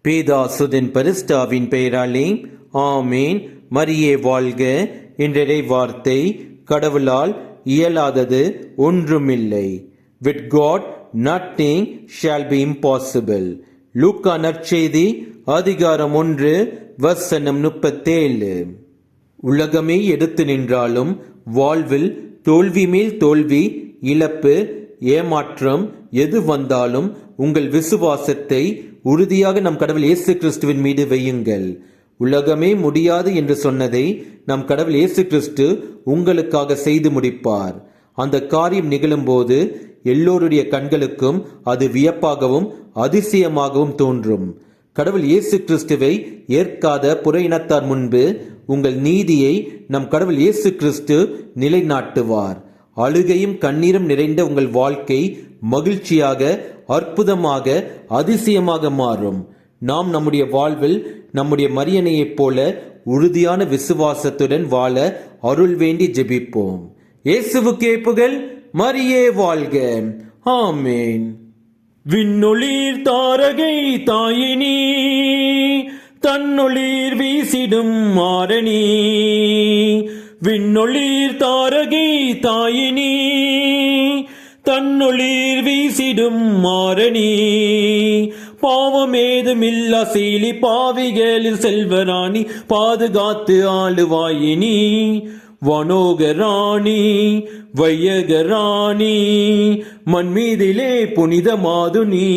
பேதாசுதன் பரிஸ்டாவின் பெயராலே ஆமேன். மரியே வாழ்க. என்ற வார்த்தை கடவுளால் இயலாதது ஒன்றுமில்லை. With God nothing shall be impossible. லூக்கா நற்செய்தி அதிகாரம் 1 வசனம் 37. உலகமே எடுத்து நின்றாலும் வாழ்வில் தோல்வி மேல் தோல்வி, இழப்பு, ஏமாற்றம் எது வந்தாலும் உங்கள் விசுவாசத்தை உறுதியாக நம் கடவுள் இயேசு கிறிஸ்துவின் மீது வையுங்கள். உலகமே முடியாது என்று சொன்னதை நம் கடவுள் இயேசு கிறிஸ்து உங்களுக்காக செய்து முடிப்பார். அந்த காரியம் நிகழும்போது எல்லோருடைய கண்களுக்கும் அது வியப்பாகவும் அதிசயமாகவும் தோன்றும். கடவுள் இயேசு கிறிஸ்துவை ஏற்காத புற இனத்தார் முன்பு உங்கள் நீதியை நம் கடவுள் இயேசு கிறிஸ்து நிலைநாட்டுவார். அழுகையும் கண்ணீரும் நிறைந்த உங்கள் வாழ்க்கை மகிழ்ச்சியாக, அற்புதமாக, அதிசயமாக மாறும். நாம் நம்முடைய வாழ்வில் நம்முடைய மரியணையைப் போல உறுதியான விசுவாசத்துடன் வாழ அருள் வேண்டி ஜெபிப்போம். இயேசுவுக்கே புகழ். மரியே வாழ்க. ஆமேன். விண்ணொளிர் தாரகை தாயினி, தன்னொளிர் வீசிடும் மாரணி. விண்ணொளிர் தாரகை தாயினி, தன்னொளிர் வீசிடும் மாரணி. பாவமேதுமில்லா சீலி பாவிகளில் செல்வராணி, பாதுகாத்து ஆளுவாயினி. வனோகராணி வையகராணி, மண்மீதிலே புனித மாதுனி.